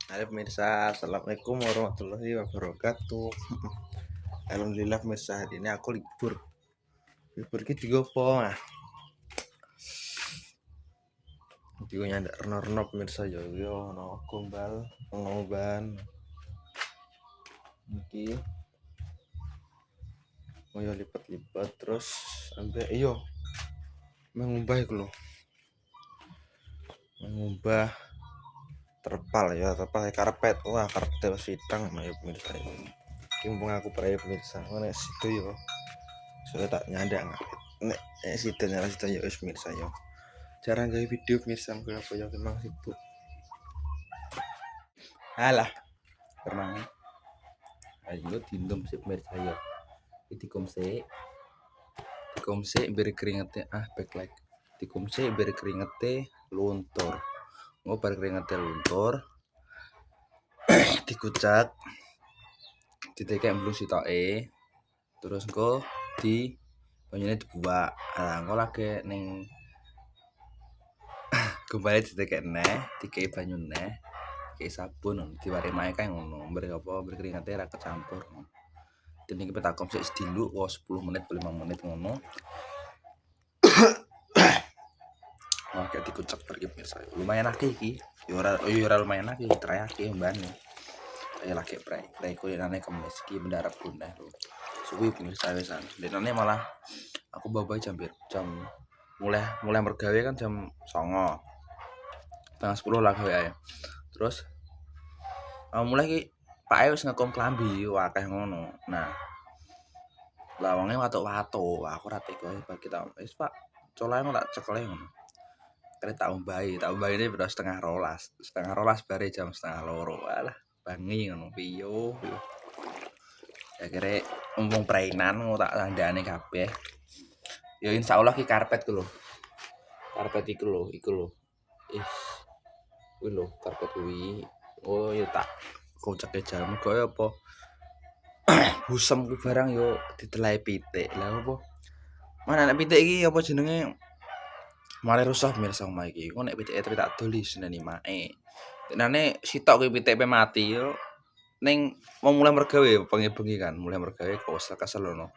Halo pemirsa, assalamualaikum warahmatullahi wabarakatuh. Alhamdulillah pemirsa, hari ini aku libur. Libur ki tiga apa? Nah, tiga nyandak reno-reno pemirsa yo no gombal, ngoban. Iki moyo lipat-lipat terus sampai iyo mengubah iku lho. Mengubah terpal ya, terpal karpet. Wah, karpet sidang ya pemirsa. Mumpung aku prai pemirsa, ngono situ yo. Soalnya tak nyandak nek situ nyala situ yo wis pemirsa yo. Jarang gawe video pemirsa apa ya memang sibuk. Alah, Pernah ayo dindom sih pemirsa ya dikomse biar keringetnya backlight dikomse biar keringetnya luntur bar keringetnya luntur dikucak ditekek belum sitoke terus engko di banyune dibuak engko lagi ning kembali ditekek neh dikei banyu neh dikei sabun diwari mae kae ngono berkeringetnya ra kecampur. Dan ini kita komsek dulu 10 menit 5 menit ngono. Wah, kayak dikucek pergi pemirsa. Lumayan akeh iki. Yo ora lumayan akeh, terakhir akeh mbane. Kayak lagi prei kulinane kemis iki mendarat punah lho. Suwi pemirsa wisan. Denane malah aku bawa jam mulai mergawe kan jam 09.00. Tengah 10 lah gawe ae. Terus mulai ki Pak Ae wis ngekom klambi akeh ngono. Nah, lawangnya watuk-watuk, aku ora tega bagi tak wis Pak, colahe tak cekle ngono. Kare tak umbahi ini beras setengah rolas bare jam setengah loro. Alah, bangi ngono piyo. Akhire mumpung prainan ngono tak tandane kabeh. Ya insyaallah ki karpet ku lho. Karpet iku lho. Kuwi lho karpet kuwi. Oh ya tak kocake jam kaya apa busem ku barang yo ditelai pitik. Lah apa? Mana nek pitik iki apa jenenge? Mare rusak pemirsa omah iki. Kok nek pitike tak doli seneni mae. Tenane sitok kuwi pitik pe mati yo. Ning mau mulai mergawe bengi-bengi kan, mulai mergawe kesel ngono.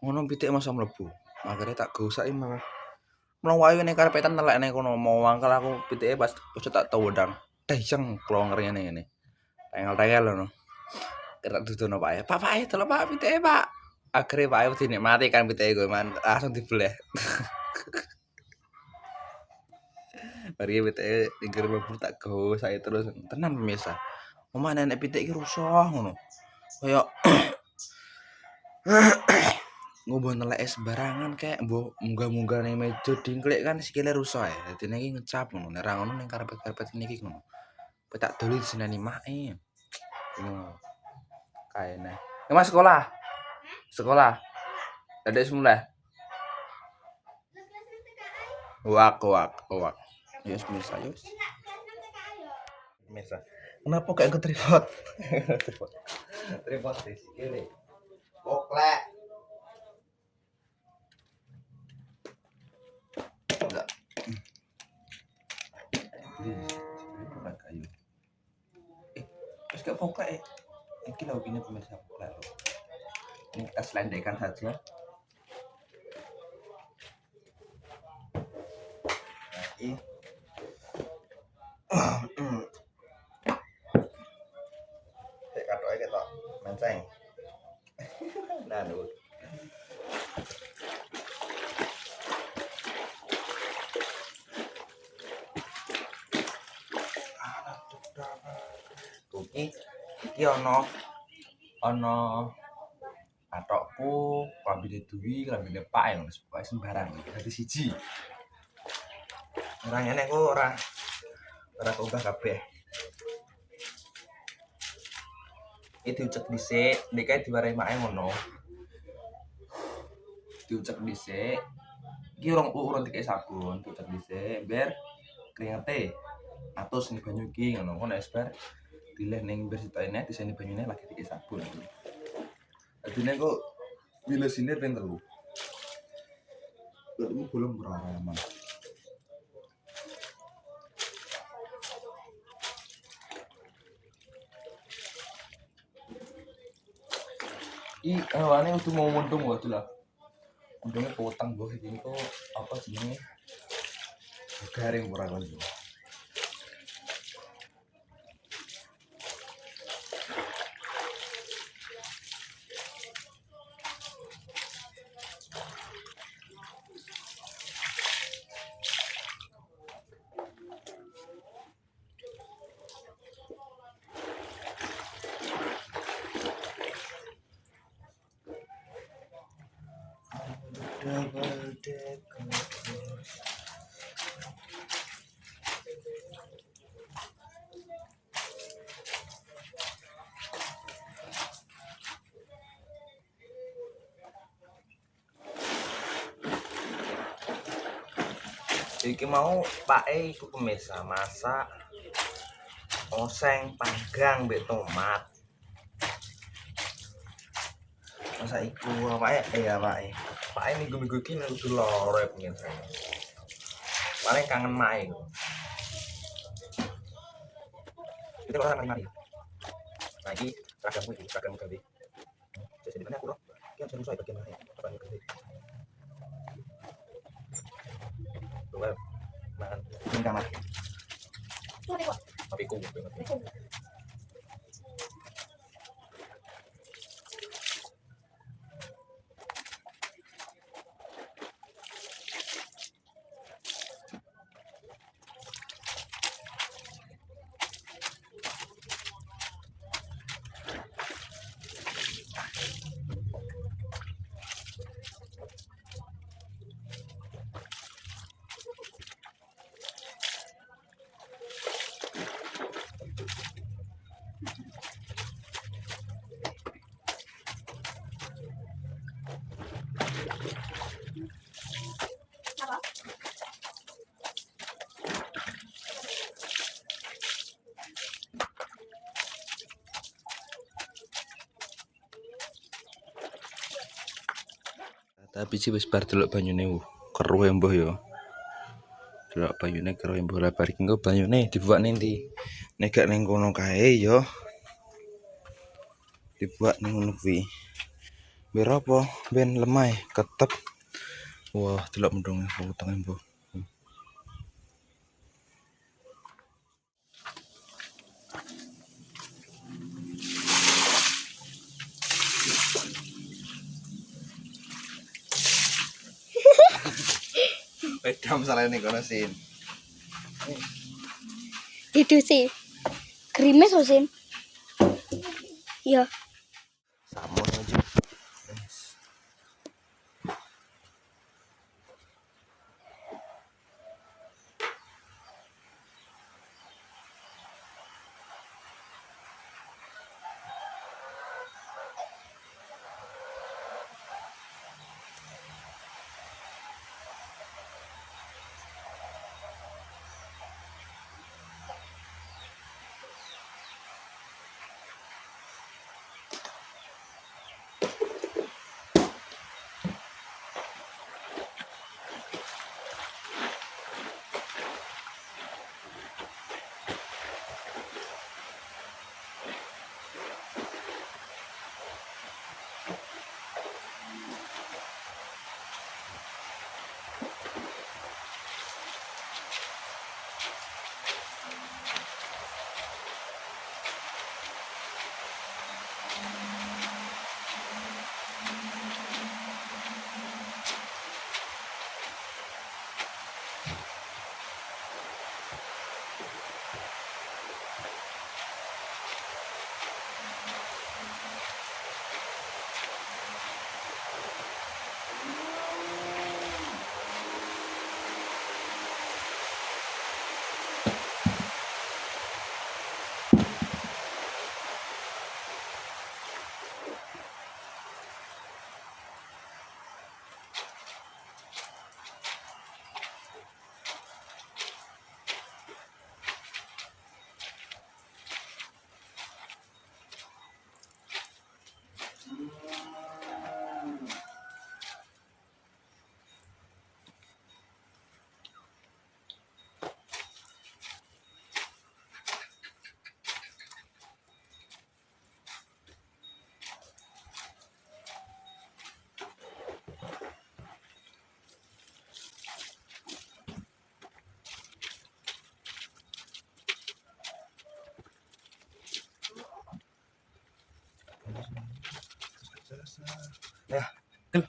Ngono pitik masa mlebu. Makane tak gosaki malah. Mlayu ning karpetan nelek ning kono mau wangkel aku pitike pas tak tau wedang. Dayeng klonger ngene. Tengel-tengel ngono. Tak dudono Pak. Pak, delok Pak pitike Pak. Akhire Pak dinikmati kan pitike gue man langsung dibeleh. Mari pitike tinggal mlebu tak go saya terus tenan pemirsa. Omah nenek pitik iki rusuh ngono. Kaya ngobo neleke sembarangan kek mbok munggah-munggah ning meja dingklik kan sikile rusuh ya. Dadine iki ngecap ngono. Nek ra ngono ning karpet-karpet niki ngono. Tak doli diseneni mae. Ngono. Kaene. Mas sekolah. Sekolah. Dadek semula. Wak. Yes, pemirsa, yes. pemirsa. Kenapa kayak ketripod? Tripod di sini. Poklek. Enggak. Kayu. Terus kayak poklek. Ini lho gini pemirsa poklek lho. Ini kita selendekkan saja. Ini katok aja ketok menceng. Nah, lho. Iki ono katokku, klambine Dwi, klambine Pak ya pokoke sembarang. Dadi siji. Ora ngene ku ora keubah kabeh. Iki diucek dhisik, nek kae diwarai mae ngono. Diucek dhisik. Iki urung dikek sabun, diucek dhisik biar keringete atus ning banyu iki ngono. Kok nek bar dileh ning bersitane diseni banyune lagi dikek sabun. Dadine kok bilesine ping 3. Ketemu belum berapa emang. Hewane udah mau untung wae lah. Untungnya potong boh ini kok apa jenenge? Garing ora kon. Iki mau pake iku pemirsa masak oseng panggang mbek tomat. Masa iku awake awake. Pake minggu-minggu iki kudu loro ya pemirsa. Paling kangen mae. Kita orang mari. Nah iki seragam gawe. Jadi mana aku loh. Ki harus saya bagian mana? Apa yang gawe? Tuh, makan di kamar. Tapi ku. Tapi sih wis bar delok banyune keruh embuh yo. Delok banyune keruh embuh lah bar iki engko banyune dibuak ning ndi. Nek gak ning kono kae yo dibuak ning ngono kuwi. Biar apa? Ben lemah ketep. Wah, delok mendung utang embuh. Wedam salah ning kono sin. Itu sih krimis loh Sin. Iya. Samun aja. Ya, gel.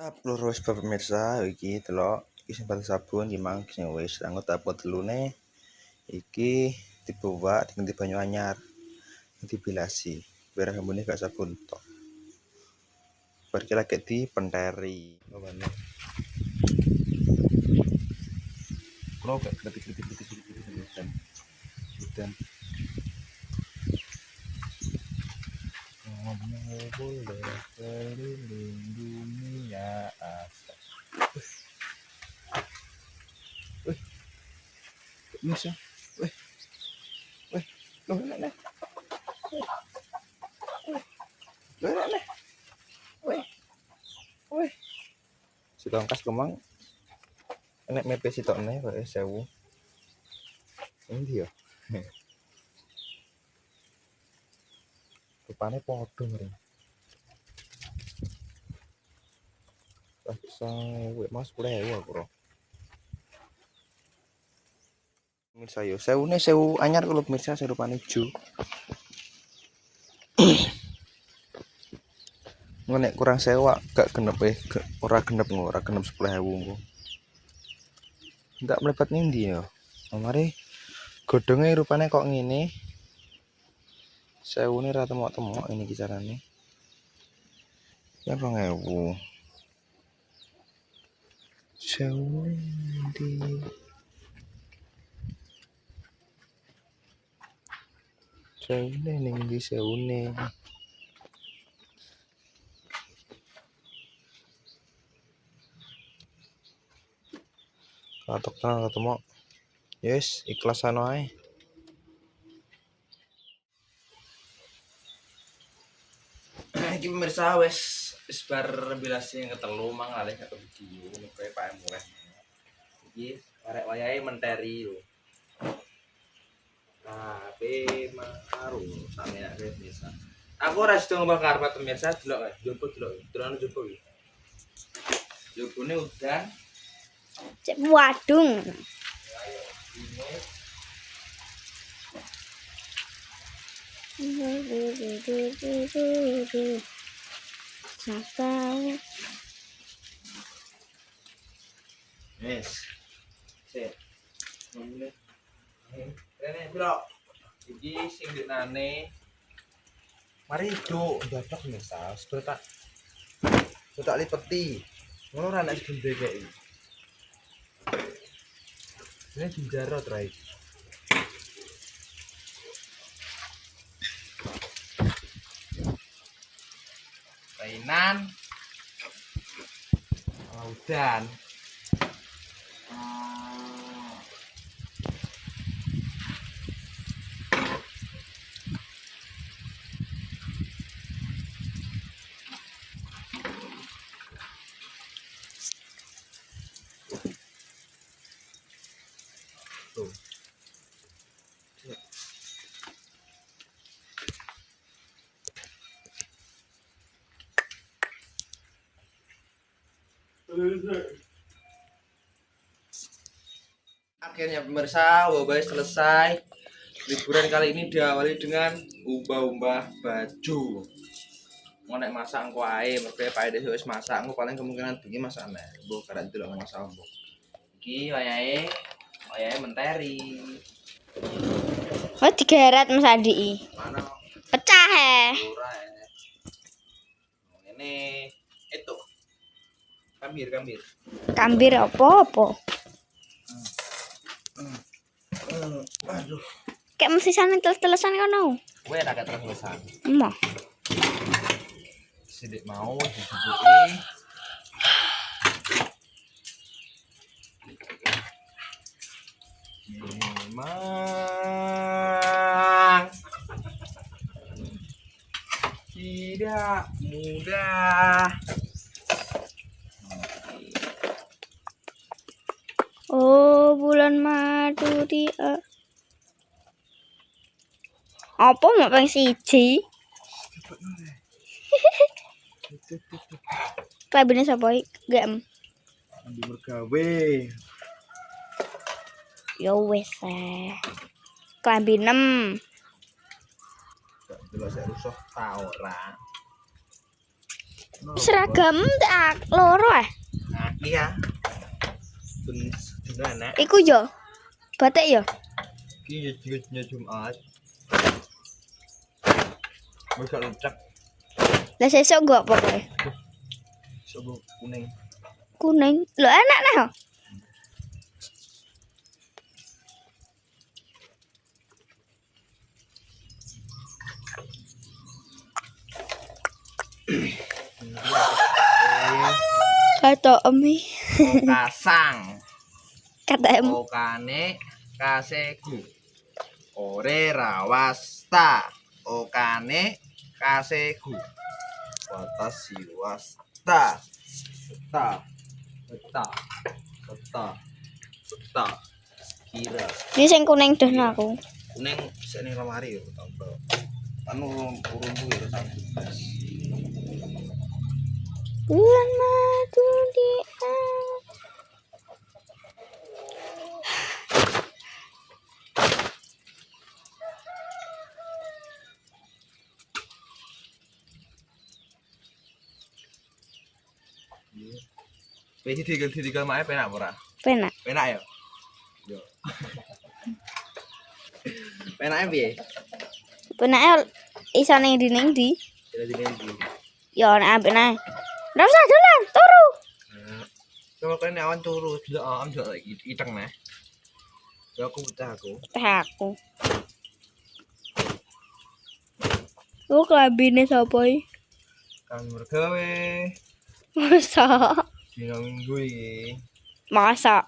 Upload wis pemirsa iki delok iki sing paling sabun iki mang sing wis anggo tak upload telune iki dibawa diganti banyu anyar dibilasi biar ambune gak sabun tok bar iki lagi dipenteri ngene kalau gak kritik dan kamu boleh keliling dunia asal. Wih, bisa. Wih, loh, nek. Loh, nek. Wih. Si tongkas kemang. Nek mepe si tokne kok 1000. Endi yo? Rupane padha mrene. Wih, mas 10.000 aku bro. Pemirsa yo, 1000 anyar kalau pemirsa serupane ijo. Nek kurang sewa gak genep ora genep 10.000 engko. Enggak melebat nindi ya. Mari godhonge rupane kok ngene. 1000 ra temok-temok ini kisarannya. Ya 2000. 1000 ndi. Seune ning ndi seune. Katok tenan ketemu. Yes, ikhlas anu ae. Iki pemirsa wis bar bilasi yang ketelu mang alih satu video kowe pae mulai. Iki arek wayahe menteri lho. Tapi maru sami nek biasa. Aku ora sido ngomong karpet pemirsa delok jopo delok. Delok jopo iki. Jopone udan. Cek wadung. Sampai Yes. Sik. Ngomongnya. Rene delok. Iki sing diknane. Mari cuk, dadak pemirsa. Sudah tak lipeti. Ngono ora nek gende kae. Ini jinjarot rai. Mainan. Udan. Tuh. Akhirnya pemirsa, wabai selesai. Liburan kali ini diawali dengan umbah-umbah baju. Mau nek masak engko ae, mergo pae wis masak, engko paling kemungkinan bengi masakne. Mbok karek delok masak mbok. Iki wayahe menteri. Oh digeret Mas Andi. Mana Pecah ora ngene. Itu. Kambir. Kambir apa-apa. Aduh. Kayak mesti sana teles-telesan kono. Kowe tak terus-terusan. Emoh. Sidik mau dicucuki. Memang tidak mudah. Oh, bulan madu dia. Apa mau peng siji? Klebine sapa iki? Gem. Andi mergawe. Ya wis Klambi 6. Gak delok sik rusuh ta ora. Seragam tak loro Nah, iya. Ben dino enak. Iku yo. Batik yo. Iki dina Jumat. Wis gak lecek. Lah sesuk nggo apa kowe? Sobo kuning. Kuning. Lho enak nah. Kata emi. Kasang. Kata em. Okane kasegu. Ore rawasta. Okane kasegu. Watashi wasta. Seta. Kira. Ini sing kuning dono aku. Kuning sik ning lemari yo tambah. Anu urunku yo sampe. Bulan madu dia. Wis ditinggal mae penak ora? Penak. Penak ya? Yo. Penake piye? Penake iso ning ndi? Jadi ndi? Ya nek ambek nae. Ora usah dolan, turu. Coba kene awan turu, delok am delok iteng neh. Ya aku pecah aku. Teh aku. Oh, klambine sapa iki? Kang mergawe Masa? dina minggu iki. Masa?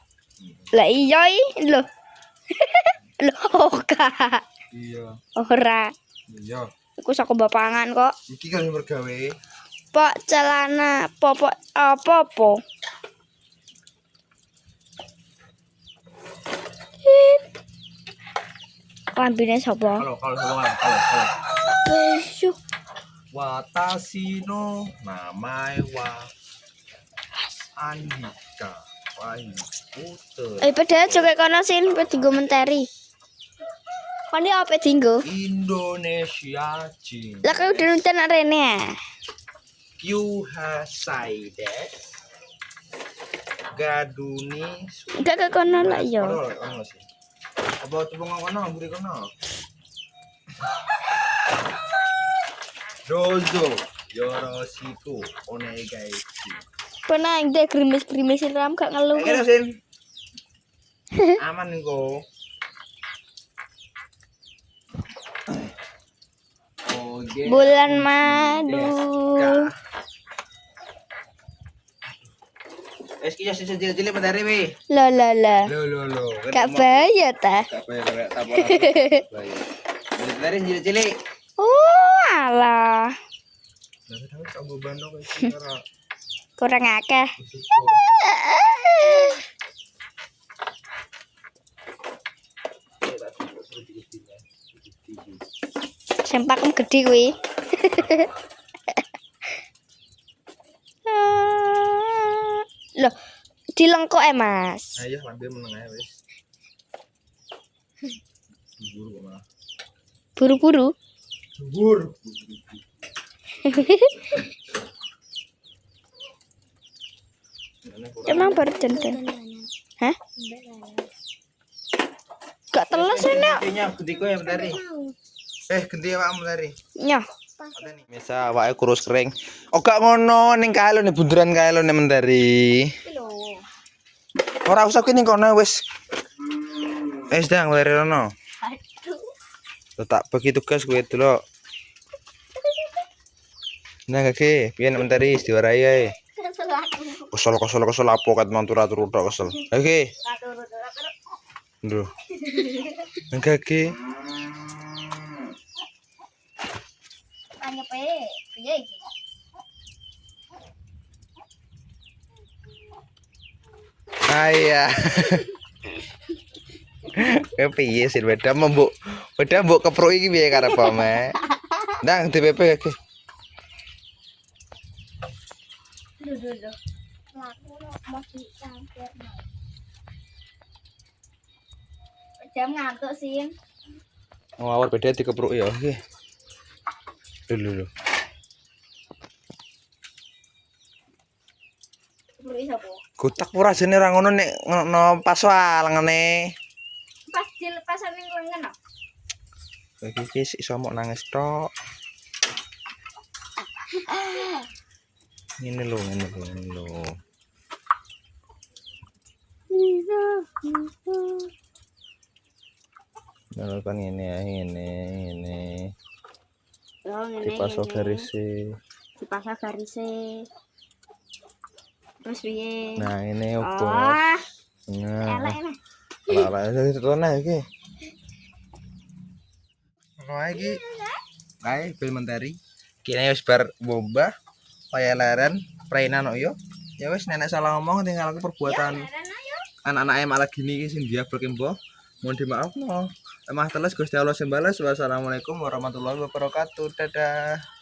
Lah iya iki lho. Lho ora. Iya. Ora. Iya. Iku saka bapangan kok. Iki kang mergawe. Pok celana popok apa-apa. Klambine sapa? Kalau. Besok. Watashi no namae wa Andika. Wah, puter. Padahal juga kono sin dienggo menteri. Kone apa dienggo? Indonesia Jin. Lah kau udah nonton rene ya? You have said that. Gaduni. Enggak ke kono lah yo. Apa coba ngono mburi kono. Dozo yoroshiku onegai. Pernah ide krimis ram gak ngeluh. Kira Sin. Aman engko. Oke. Bulan madu. Eski ya sisa cilik-cilik mentari wi. Lo. Lo. Gak bayar ta? Gak bayar tak apa. Bayar. Mentari cilik-cilik. Oh, alah. Lah tahu kamu bandung iki ora. Kurang akeh. Sempakem gede kuwi. Loh, dilengkok Mas. Ayo ambil meneng ae wis. Buru kok malah. Buru-buru. Buru. Emang baru jantan. Hah? Gak teles ini. Gentinya gentiku ya mentari. Genti awakmu mentari. Ya. Misa awake kurus kering. Oh gak ngono ning kaelo ning bunderan kaelo ning mentari. Ora usah kene kono wis. Wis dah ngleri rono. Tak bagi tugas kowe delok. Nah kaki, piye nek mentari diwarai ae. Kesel apa kat mantur-atur tok kesel. Oke. Nduh. Enggak ki. Tanya piye iki? Ayah. Piye sih beda mbok kepruk iki piye karep ame. Ndang DPP iki. Duh. Laku masih campur. Jam ngantuk sih. Awal beda dikepruk ya iki. Lho. Perlu iso po. Gotak ora jene ora ngono nek ngono pas wae lengene. Pas dilepasan ning lengan. Iki iso mok nangis tok. Ini lho. Nah, kan ini. Oh, Dipasok garisnya. Dipasang garisnya. Terus piye? Nah, ini opo. Oh, Nah, elek. ala itu nah iki. Ono iki. Kae bil mentari. Kene wis bar bombah. Kaya leren, prainan yo. Ya wis nenek salah ngomong tinggal aku perbuatan. Anak-anak malah gini iki sing diablek mbah. Mohon dimaaf no. Emang teles Gusti Allah sing bales. Wassalamualaikum warahmatullahi wabarakatuh. Dadah.